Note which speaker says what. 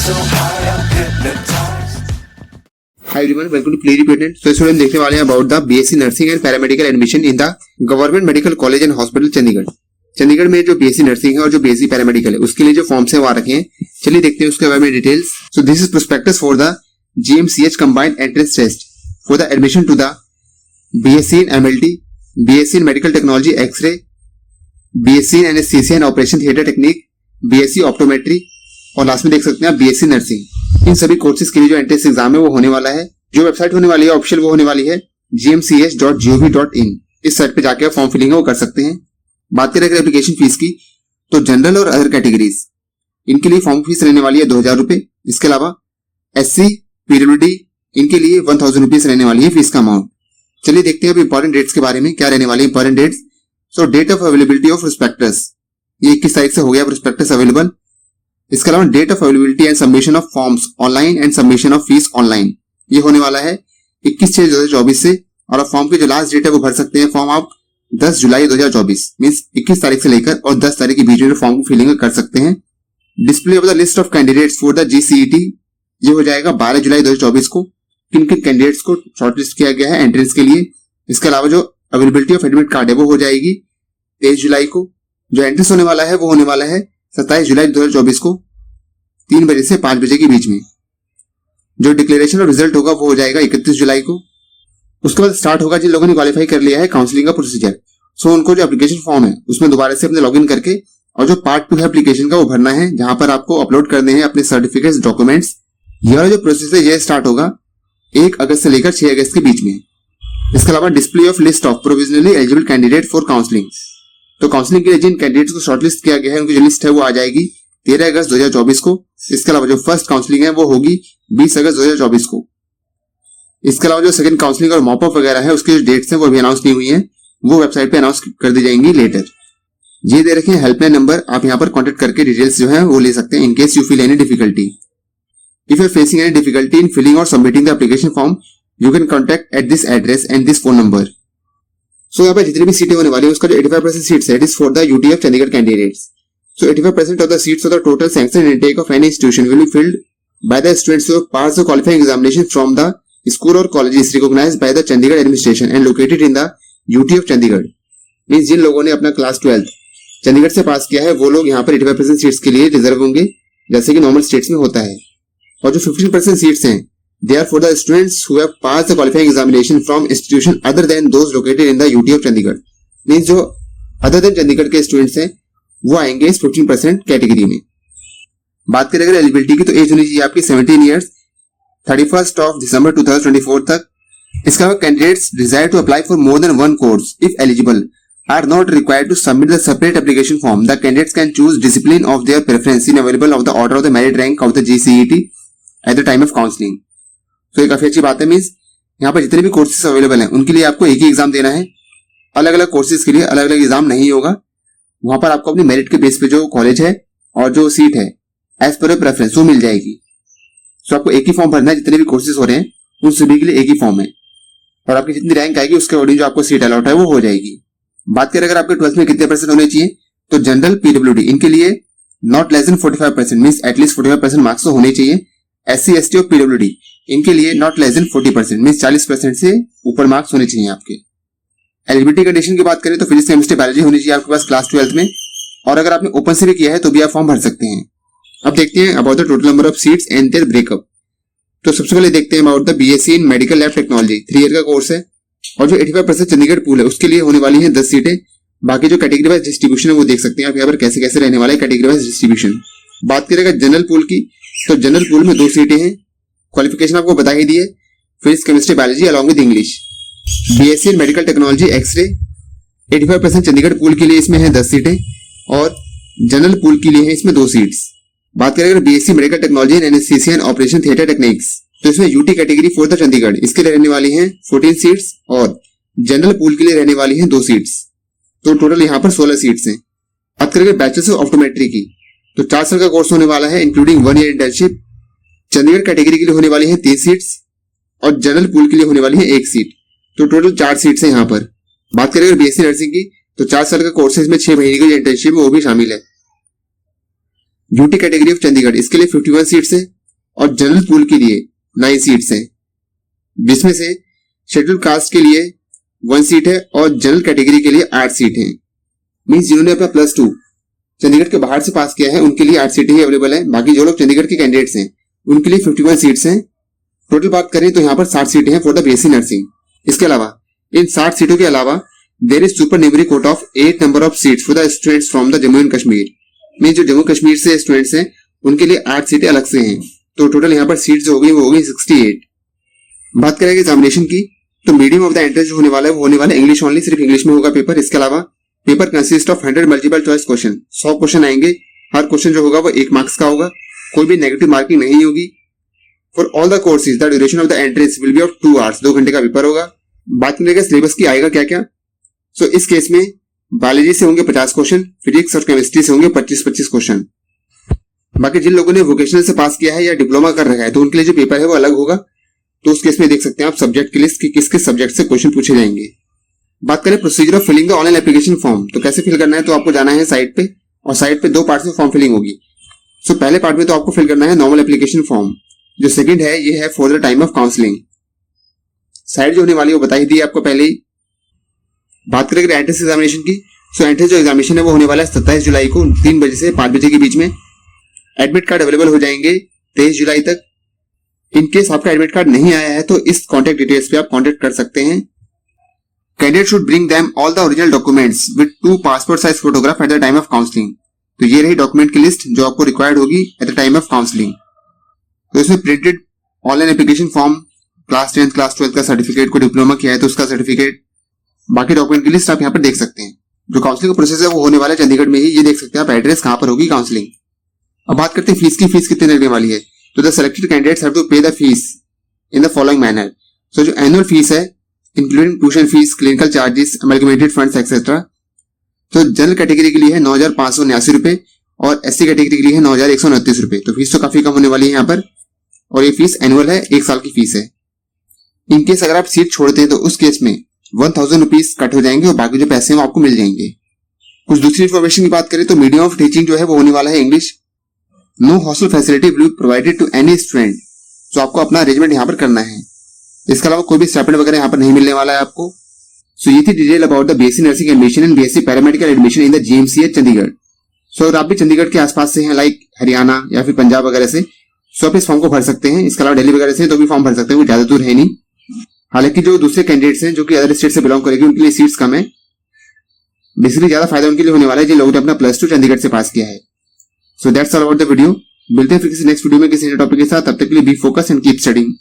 Speaker 1: Hi everyone, welcome to Play Repeated. So student देखने वाले हैं about the BSc nursing and paramedical admission in the government medical college and hospital Chandigarh. Chandigarh में जो BSc nursing है और जो बीएससी पैरामेडिकल है उसके लिए जो फॉर्म्स है वो आ रखे हैं। चलिए देखते हैं उसके बारे में details. So this is prospectus for the GMCH combined entrance test for the admission to the BSc in MLT, BSc in medical technology x-ray, BSc in anaesthesia and operation theatre technique, BSc optometry और last में देख सकते हैं BSc nursing. इन सभी courses के लिए जो entrance exam है वो होने वाला है। जो वेबसाइट होने वाली है ऑफिशियल वो होने वाली है gmch.gov.in। इस साइट पे जाके फॉर्म फिलिंग है वो कर सकते हैं। बात करें एप्लीकेशन फीस की तो जनरल और अदर कैटेगरीज इनके लिए फॉर्म फीस रहने वाली है 2000 रुपए। इसके अलावा SC PWD इनके लिए 1000 रुपीज रहने वाली है फीस का अमाउंट। चलिए देखते हैं अब इंपॉर्टेंट डेट्स के बारे में क्या रहने वाली है important dates. So date of availability of prospectus, ये 21 तारीख से हो गया प्रोस्पेक्टस अवेलेबल। इसके अलावा date of availability and submission of forms online and submission of fees online, ये होने वाला है 21/6/2024 से। और अब फॉर्म की जो लास्ट डेट है वो भर सकते हैं फॉर्म आप 10 जुलाई 2024 मींस 21 तारीख से लेकर और 10 तारीख के बीच में फॉर्म को फिलिंग कर सकते हैं। Display of the list of candidates for the GCET ये हो जाएगा 12 जुलाई 2024 को। किन किन कैंडिडेट्स को शॉर्टलिस्ट किया गया है एंट्रेंस के लिए। इसके अलावा जो अवेलेबिलिटी ऑफ एडमिट कार्ड है वो हो जाएगी 23 जुलाई को। जो एंट्रेंस होने वाला है वो होने वाला है 27 जुलाई 2024 को 3 बजे से 5 बजे के बीच में। जो डिक्लेरेशन और रिजल्ट होगा वो हो जाएगा 31 जुलाई को। उसके बाद स्टार्ट होगा जिन लोगों ने क्वालिफाई कर लिया है काउंसलिंग का प्रोसीजर। सो उनको जो एप्लीकेशन फॉर्म है उसमें दोबारा से अपने लॉगिन करके और जो पार्ट 2 है एप्लीकेशन का वो भरना है, जहां पर आपको अपलोड करने हैं अपने सर्टिफिकेट्स डॉक्यूमेंट्स। ये वाला जो प्रोसेस है ये स्टार्ट होगा 1 अगस्त से लेकर 6 अगस्त के बीच में। इसके अलावा display of list of provisionally eligible candidate for counselling, तो काउंसलिंग के लिए जिन कैंडिडेट्स को शॉर्टलिस्ट किया गया है उनकी जो लिस्ट है वो आ जाएगी 13 अगस्त 2024 को। इसके अलावा जो फर्स्ट काउंसलिंग है वो होगी 20 अगस्त 2024 को। इसके अलावा जो सेकंड काउंसलिंग और मॉपअप वगैरह है उसकी जो डेट्स हैं वो अभी अनाउंस नहीं हुई हैं, वो वेबसाइट पे अनाउंस कर दी जाएंगी लेटर। ये दे रखे हैं हेल्पलाइन नंबर, आप यहाँ पर कॉन्टेक्ट करके डिटेल्स जो है वो ले सकते हैं in case you feel any difficulty. If you are facing any difficulty in filling और submitting the application form you can contact at this address and this phone number. So यहाँ पर जितनी भी सीटें होने वाली है उसका जो 85% सीट्स है it is for the UT of Chandigarh candidates. So 85% of the seats of the total sanctioned intake of any institution will be filled by the students who have passed the qualifying examination from the school or colleges recognized by the Chandigarh administration and located in the UT of Chandigarh। Means जिन लोगों ने अपना class 12 Chandigarh से पास किया है वो लोग यहाँ पर 85% सीट्स के लिए रिजर्व होंगे जैसे कि नॉर्मल स्टेट्स में होता है। और जो 15% सीट्स हैं they are for the students who have passed the qualifying examination from institution other than those located in the UT of Chandigarh। Means जो अदर देन चंडीगढ़ के स्टूडेंट्स हैं वो आएंगे इस 15% कैटेगरी में। बात करें अगर एलिजिबिलिटी की तो एज होनी चाहिए आपकी 17 ईयर्स 31 दिसंबर 2024 तक। इसका candidates desire to apply for more than 1 course if eligible are not required to submit the separate application form. The candidates can choose discipline of their preference in available of the order of the merit rank of the GCET at the time of counselling. तो ये काफी अच्छी बात है। Means यहाँ पर जितने भी कोर्सेज अवेलेबल हैं उनके लिए आपको एक ही एग्जाम देना है, अलग अलग कोर्सेज के लिए अलग अलग एग्जाम नहीं होगा। वहां पर आपको अपनी मेरिट के बेस पे जो कॉलेज है और जो सीट है एज पर प्रेफरेंस वो मिल जाएगी। सो आपको एक ही फॉर्म भरना है, जितने भी कोर्सेज हो रहे हैं उन सभी के लिए एक ही फॉर्म है और आपकी जितनी रैंक आएगी उसके अकॉर्डिंग जो आपको सीट अलॉट है वो हो जाएगी। बात करें अगर आपके 12th में कितने % होने चाहिए तो जनरल PWD इनके लिए not less than 45% means at least 45% marks तो होने चाहिए। SC ST और PWD इनके लिए नॉट लेस देन 40% मींस 40% से ऊपर मार्क्स होने चाहिए आपके। एलिजिबिलिटी कंडीशन की बात करें तो फिजिक्स केमिस्ट्री बायोलॉजी होनी चाहिए आपके पास क्लास 12 में, और अगर आपने ओपन से भी किया है तो भी आप फॉर्म भर सकते हैं। अब देखते हैं about the total number of seats and their breakup. तो सबसे पहले देखते हैं about the BSc in medical lab technology 3 year का कोर्स है और जो 85% चंडीगढ़ पूल है उसके लिए होने वाली है 10 सीटें। बाकी जो कैटेगरी वाइज डिस्ट्रीब्यूशन है वो देख सकते हैं आप यहाँ पर कैसे कैसे रहने वाला है कैटेगरी वाइज डिस्ट्रीब्यूशन। बात करेगा जनरल पूल की तो जनरल पूल में 2 सीटें हैं। क्वालिफिकेशन आपको बता ही दी है, physics chemistry biology along with English. BSc in medical technology x-ray 85% Chandigarh pool के लिए इसमें है 10 सीटें और जनरल पूल के लिए है इसमें 2 सीट्स। बात करें अगर BSc medical technology in anaesthesia and operation theatre techniques तो इसमें UT category for the Chandigarh इसके लिए रहने वाली है 14 सीट्स और जनरल पूल के लिए रहने वाली है 2 सीट्स। तो टोटल यहाँ पर 16 सीट्स हैं। बात करेंगे बैचलर्स ऑफ ऑप्टोमेट्री की तो 4 साल का कोर्स होने वाला है including 1 year internship. Chandigarh category के लिए होने वाली है 3 सीट्स और जनरल पूल के लिए होने वाली है 1 सीट। तो टोटल 4 सीट्स हैं यहाँ पर। बात करें BSc नर्सिंग की तो 4 साल का कोर्स है, इसमें 6 महीने की जो इंटर्नशिप वो भी शामिल है। यूटी कैटेगरी ऑफ चंडीगढ़ इसके लिए 51 सीट्स हैं और जनरल पूल के लिए 9 सीट्स हैं, जिसमें से शेड्यूल कास्ट के लिए 1 सीट है और जनरल कैटेगरी के लिए 8 सीट हैं। मींस जिन्होंने अपना +2 चंडीगढ़ के बाहर से पास किया है उनके लिए 8 सीटें ही अवेलेबल है। बाकी जो लोग चंडीगढ़ के कैंडिडेट्स हैं उनके लिए 51 सीट्स हैं। टोटल बात करें तो यहाँ पर 60 सीटें हैं फॉर द बीएससी नर्सिंग। इसके अलावा इन 60 सीटों के अलावा there is super numeric quota of 8 number of seats for the students from the Jammu and Kashmir. Means जो जम्मू कश्मीर से स्टूडेंट्स हैं उनके लिए 8 सीटें अलग से हैं। तो टोटल यहाँ पर सीट्स जो होगी वो होगी 68। बात करेंगे एग्जामिनेशन की तो मीडियम ऑफ द एंट्रेंस जो होने वाला है वो होने वाला है इंग्लिश ओनली, सिर्फ इंग्लिश में होगा पेपर। इसके अलावा paper consist of 100 multiple choice question, 100 question आएंगे। हर क्वेश्चन जो होगा वो 1 मार्क्स का होगा, कोई भी नेगेटिव मार्किंग नहीं होगी। For all the courses the duration of the entrance will be of 2 hours, 2 घंटे का पेपर होगा। बात करेंगे सिलेबस की आएगा क्या क्या। सो इस केस में बायोलॉजी से होंगे 50 क्वेश्चन, फिजिक्स और केमिस्ट्री से होंगे 25-25 क्वेश्चन। बाकी जिन लोगों ने वोकेशनल से पास किया है या डिप्लोमा कर रखा है तो उनके लिए जो पेपर है वो अलग होगा। तो उस केस में देख सकते हैं आप सब्जेक्ट की लिस्ट कि किस किस सब्जेक्ट से क्वेश्चन पूछे जाएंगे। बात करें procedure of filling the online application form, तो कैसे फिल करना है तो आपको जाना है साइट पे और साइट पे 2 पार्ट्स में फॉर्म फिलिंग होगी। सो पहले पार्ट में तो आपको फिल करना है नॉर्मल एप्लीकेशन फॉर्म, जो सेकंड है ये है for the time of counselling. Site जो होने वाली है वो बताई दी आपको पहले ही। बात करेंगे एंट्रेंस एग्जामिनेशन की। सो एंट्रेंस जो एग्जामिनेशन है वो होने वाला है 27 जुलाई को 3 बजे से 5 बजे के बीच में। एडमिट कार्ड अवेलेबल हो जाएंगे 23 जुलाई तक। इन केस आपका एडमिट कार्ड नहीं आया है तो इस कॉन्टेक्ट डिटेल्स पे आप कॉन्टेक्ट कर सकते हैं। Candidate should bring them all the original documents with 2 passport size photograph eight the time of counselling. तो ये रही डॉक्यूमेंट की लिस्ट जो आपको रिक्वायर्ड होगी eight the time of counselling. तो इसमें printed online application form, class 10 class 12 का सर्टिफिकेट, को डिप्लोमा किया है तो उसका सर्टिफिकेट, बाकी डॉक्यूमेंट की लिस्ट आप यहाँ पर देख सकते हैं। जो काउंसलिंग का प्रोसेस है वो होने वाला है चंडीगढ़ में ही। ये देख सकते हैं आप एड्रेस कहाँ पर होगी काउंसलिंग। अब बात करते हैं फीस की। फीस कितनी लगने वाली है तो the selected candidates have to pay the fees in the following manner. So जो एनुअल फीस है including tuition fees, clinical charges, amalgamated funds etcetera. तो जनरल कैटेगरी के लिए है 9,589 रुपए और एससी कैटेगरी के लिए है 9,129 रुपए। तो फीस तो काफी कम होने वाली है यहाँ पर और ये फीस एनुअल है, 1 साल की फीस है। इनकेस अगर आप सीट छोड़ते हैं तो उस केस में 1,000 रुपीज कट हो जाएंगे और बाकी जो पैसे हैं वो आपको मिल जाएंगे। कुछ दूसरी इन्फॉर्मेशन की बात करें तो मीडियम ऑफ टीचिंग जो है वो होने वाला है English. No hostel facility will be provided to any student. तो आपको अपना अरेंजमेंट यहाँ पर करना है। इसके अलावा कोई भी स्टाइपेंड वगैरह यहाँ पर नहीं मिलने वाला है आपको। सो ये थी detail about the BSc nursing admission and BSc paramedical admission in the GMCH Chandigarh. So अगर आप भी चंडीगढ़ के आसपास से हैं, लाइक हरियाणा या फिर पंजाब वगैरह से, सो आप इस फॉर्म को भर सकते हैं। इसके अलावा दिल्ली वगैरह से तो भी फॉर्म भर सकते हैं, वो ज्यादा दूर है नहीं। हालांकि जो दूसरे कैंडिडेट्स हैं जो कि अदर स्टेट से बिलोंग करेंगे उनके लिए सीट्स कम है। बेसिकली ज्यादा फायदा उनके लिए होने वाला है जिन लोगों ने अपना +2 चंडीगढ़ से पास किया है। So that's all about the video. मिलते हैं फिर किसी नेक्स्ट वीडियो में किसी नए टॉपिक के साथ। तब तक के लिए B focus and keep studying.